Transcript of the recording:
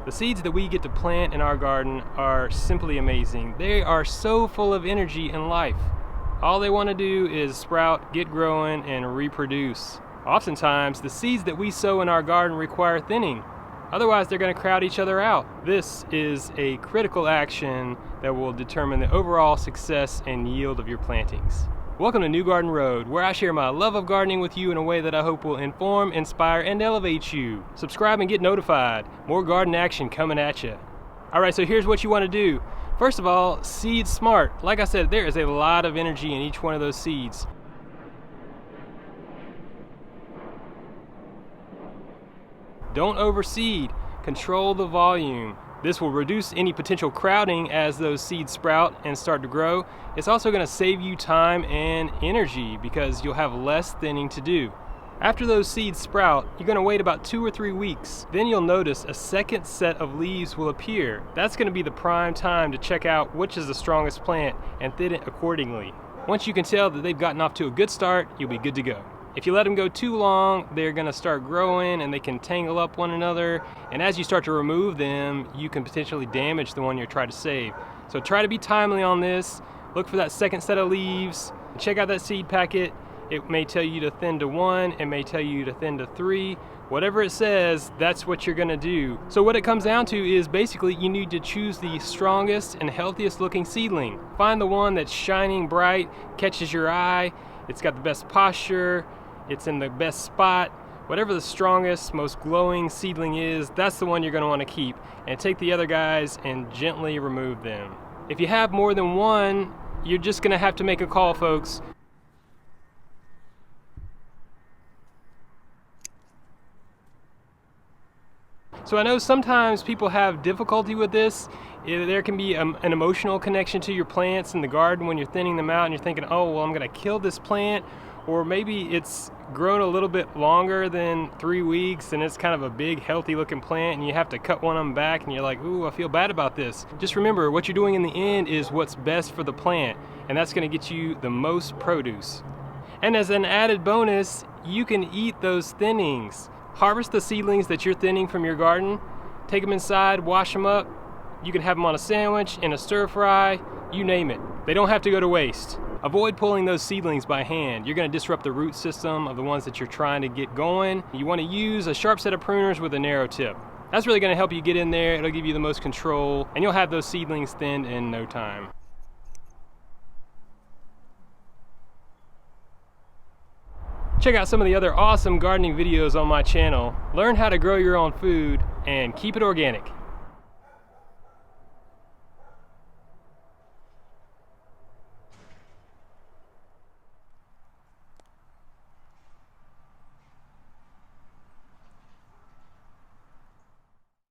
The seeds that we get to plant in our garden are simply amazing. They are so full of energy and life. All they want to do is sprout, get growing, and reproduce. Oftentimes, the seeds that we sow in our garden require thinning. Otherwise, they're going to crowd each other out. This is a critical action that will determine the overall success and yield of your plantings. Welcome to New Garden Road, where I share my love of gardening with you in a way that I hope will inform, inspire, and elevate you. Subscribe and get notified. More garden action coming at you. Alright, so here's what you want to do. First of all, seed smart. Like I said, there is a lot of energy in each one of those seeds. Don't overseed. Control the volume. This will reduce any potential crowding as those seeds sprout and start to grow. It's also going to save you time and energy because you'll have less thinning to do. After those seeds sprout, you're going to wait about 2 or 3 weeks. Then you'll notice a second set of leaves will appear. That's going to be the prime time to check out which is the strongest plant and thin it accordingly. Once you can tell that they've gotten off to a good start, you'll be good to go. If you let them go too long, they're going to start growing and they can tangle up one another. And as you start to remove them, you can potentially damage the one you're trying to save. So try to be timely on this. Look for that second set of leaves. Check out that seed packet. It may tell you to thin to 1. It may tell you to thin to 3. Whatever it says, that's what you're going to do. So what it comes down to is basically you need to choose the strongest and healthiest looking seedling. Find the one that's shining bright, catches your eye. It's got the best posture. It's in the best spot. Whatever the strongest, most glowing seedling is, that's the one you're going to want to keep. And take the other guys and gently remove them. If you have more than one, you're just going to have to make a call, folks. So I know sometimes people have difficulty with this. There can be an emotional connection to your plants in the garden when you're thinning them out and you're thinking, oh, well, I'm going to kill this plant. Or maybe it's grown a little bit longer than 3 weeks and it's kind of a big, healthy looking plant and you have to cut one of them back and you're like, ooh, I feel bad about this. Just remember, what you're doing in the end is what's best for the plant, and that's going to get you the most produce. And as an added bonus, you can eat those thinnings. Harvest the seedlings that you're thinning from your garden, take them inside, wash them up. You can have them on a sandwich, in a stir fry, you name it. They don't have to go to waste. Avoid pulling those seedlings by hand. You're going to disrupt the root system of the ones that you're trying to get going. You want to use a sharp set of pruners with a narrow tip. That's really going to help you get in there. It'll give you the most control, and you'll have those seedlings thinned in no time. Check out some of the other awesome gardening videos on my channel. Learn how to grow your own food and keep it organic.